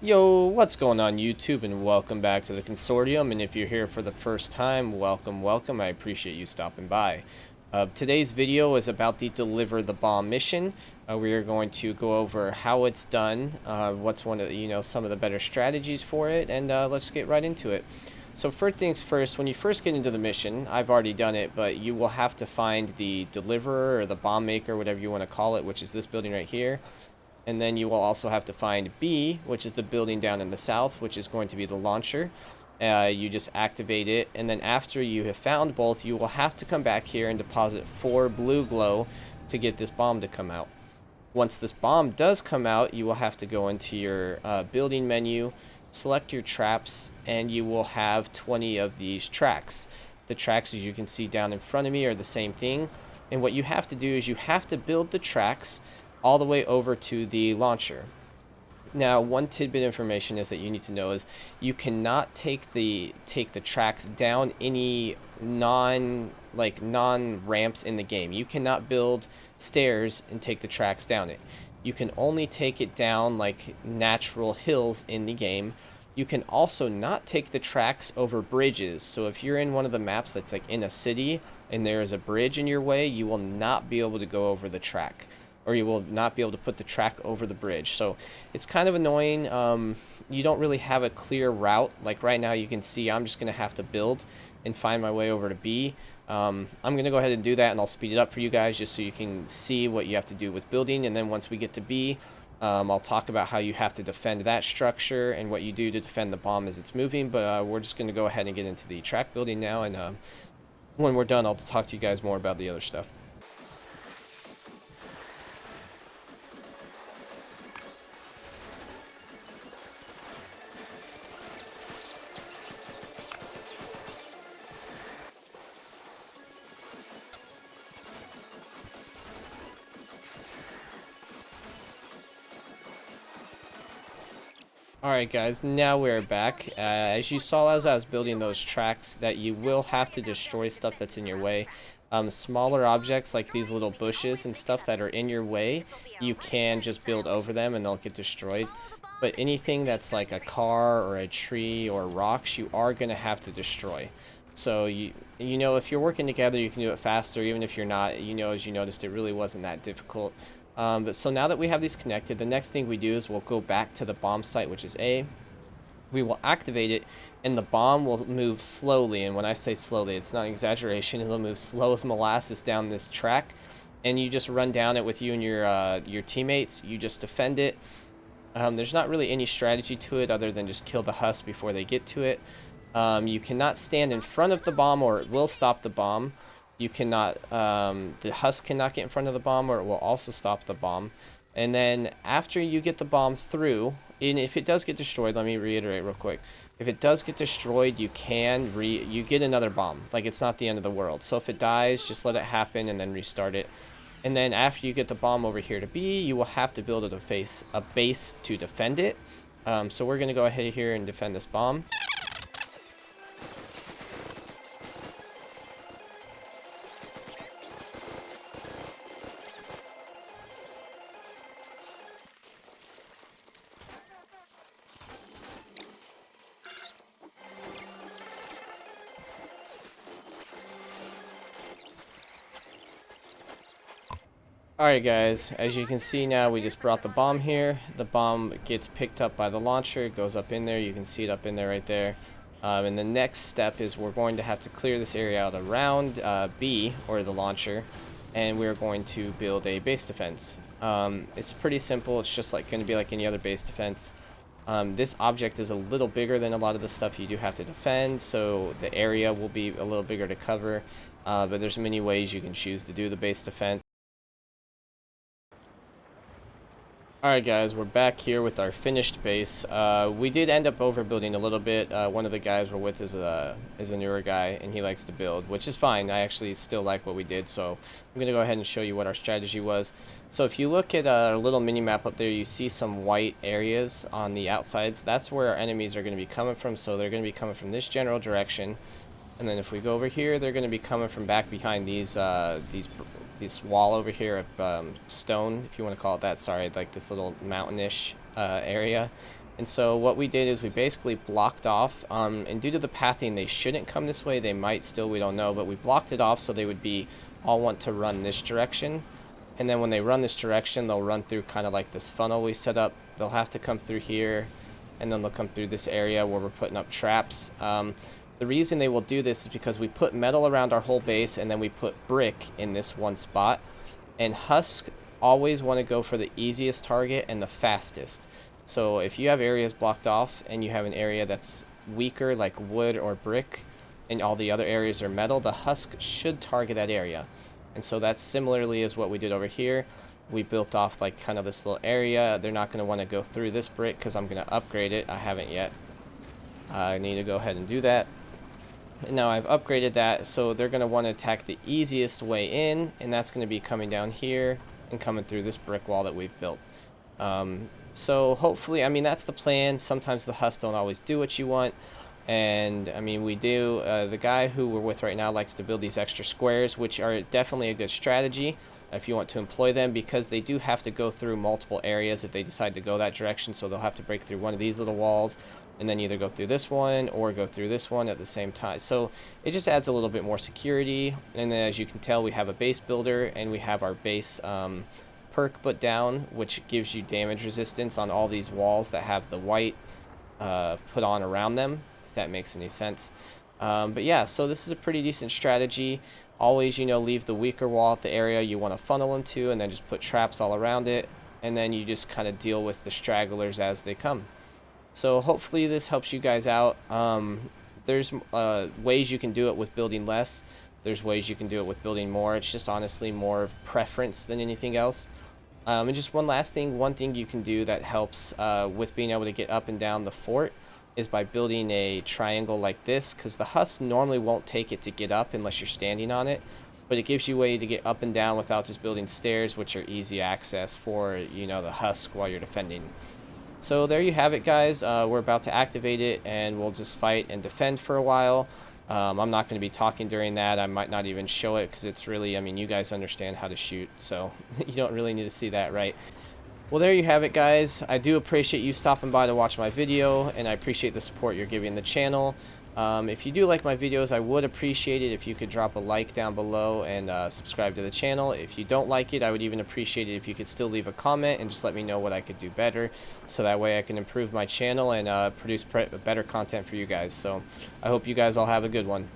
Yo, what's going on YouTube, and welcome back to the consortium. And if you're here for the first time, welcome. I appreciate you stopping by. Today's video is about the deliver the bomb mission. We are going to go over how it's done, what's one of some of the better strategies for it, and let's get right into it. So first things first, when you first get into the mission, I've already done it, but you will have to find the deliverer or the bomb maker, whatever you want to call it, which is this building right here. And then you will also have to find B, which is the building down in the south, which is going to be the launcher. You just activate it, and then after you have found both, you will have to come back here and deposit 4 blue glow to get this bomb to come out. Once this bomb does come out, you will have to go into your building menu, select your traps, and you will have 20 of these tracks. The tracks, as you can see down in front of me, are the same thing. And what you have to do is you have to build the tracks all the way over to the launcher. Now, one tidbit information is that you need to know is you cannot take the tracks down any non ramps in the game. You cannot build stairs and take the tracks down it. You can only take it down like natural hills in the game. You can also not take the tracks over bridges. So if you're in one of the maps that's like in a city and there is a bridge in your way, you will not be able to go over the track, or you will not be able to put the track over the bridge. So it's kind of annoying. You don't really have a clear route. Like right now you can see I'm just going to have to build and find my way over to B. I'm going to go ahead and do that, and I'll speed it up for you guys just so you can see what you have to do with building. And then once we get to B, I'll talk about how you have to defend that structure and what you do to defend the bomb as it's moving. But we're just going to go ahead and get into the track building now, and when we're done, I'll talk to you guys more about the other stuff. Alright guys, now we're back. As you saw as I was building those tracks, that you will have to destroy stuff that's in your way. Smaller objects like these little bushes and stuff that are in your way, you can just build over them and they'll get destroyed. But anything that's like a car or a tree or rocks, you are going to have to destroy. So you know, if you're working together, you can do it faster. Even if you're not, as you noticed, it really wasn't that difficult. But so now that we have these connected, the next thing we do is we'll go back to the bomb site, which is A. We will activate it, and the bomb will move slowly. And when I say slowly, it's not an exaggeration. It'll move slow as molasses down this track, and you just run down it with you and your teammates. You just defend it. There's not really any strategy to it other than just kill the husk before they get to it. You cannot stand in front of the bomb, or it will stop the bomb. You cannot, the husk cannot get in front of the bomb, or it will also stop the bomb. And then after you get the bomb through, and if it does get destroyed, let me reiterate real quick. If it does get destroyed, you get another bomb. Like, it's not the end of the world. So if it dies, just let it happen and then restart it. And then after you get the bomb over here to B, you will have to build a base to defend it. So we're going to go ahead here and defend this bomb. Alright guys, as you can see now, we just brought the bomb here. The bomb gets picked up by the launcher, it goes up in there. You can see it up in there right there. And the next step is we're going to have to clear this area out around B, or the launcher, and we're going to build a base defense. It's pretty simple. It's just going to be like any other base defense. This object is a little bigger than a lot of the stuff you do have to defend, so the area will be a little bigger to cover. But there's many ways you can choose to do the base defense. Alright guys, we're back here with our finished base. We did end up overbuilding a little bit. One of the guys we're with is a newer guy, and he likes to build, which is fine. I actually still like what we did, so I'm going to go ahead and show you what our strategy was. So if you look at our little mini-map up there, you see some white areas on the outsides. That's where our enemies are going to be coming from, so they're going to be coming from this general direction. And then if we go over here, they're going to be coming from back behind these this wall over here of stone, if you want to call it that. Sorry, like this little mountainish area. And so what we did is we basically blocked off, and due to the pathing, they shouldn't come this way. They might still, we don't know, but we blocked it off so they would be all want to run this direction. And then when they run this direction, they'll run through kind of like this funnel we set up. They'll have to come through here, and then they'll come through this area where we're putting up traps. The reason they will do this is because we put metal around our whole base, and then we put brick in this one spot. And Husk always want to go for the easiest target and the fastest. So if you have areas blocked off and you have an area that's weaker like wood or brick and all the other areas are metal, the Husk should target that area. And so that's similarly as what we did over here. We built off like kind of this little area. They're not going to want to go through this brick because I'm going to upgrade it. I haven't yet. I need to go ahead and do that. And now I've upgraded that, so they're going to want to attack the easiest way in, and that's going to be coming down here and coming through this brick wall that we've built. So hopefully, I mean, that's the plan. Sometimes the Husks don't always do what you want. And I mean, we do. The guy who we're with right now likes to build these extra squares, which are definitely a good strategy if you want to employ them, because they do have to go through multiple areas if they decide to go that direction. So they'll have to break through one of these little walls and then either go through this one or go through this one at the same time. So it just adds a little bit more security. And then as you can tell, we have a base builder and we have our base perk put down, which gives you damage resistance on all these walls that have the white put on around them, if that makes any sense. But yeah, so this is a pretty decent strategy. Always, you know, leave the weaker wall at the area you want to funnel into, and then just put traps all around it, and then you just kind of deal with the stragglers as they come. So hopefully this helps you guys out. There's ways you can do it with building less. There's ways you can do it with building more. It's just honestly more of preference than anything else. And just one last thing, one thing you can do that helps with being able to get up and down the fort is by building a triangle like this, because the Husk normally won't take it to get up unless you're standing on it, but it gives you a way to get up and down without just building stairs, which are easy access for, you know, the Husk while you're defending. So there you have it, guys. We're about to activate it, and we'll just fight and defend for a while. I'm not going to be talking during that. I might not even show it because it's really, I mean, you guys understand how to shoot, so you don't really need to see that, right? Well, there you have it, guys. I do appreciate you stopping by to watch my video, and I appreciate the support you're giving the channel. If you do like my videos, I would appreciate it if you could drop a like down below and subscribe to the channel. If you don't like it, I would even appreciate it if you could still leave a comment and just let me know what I could do better, so that way I can improve my channel and produce better content for you guys. So I hope you guys all have a good one.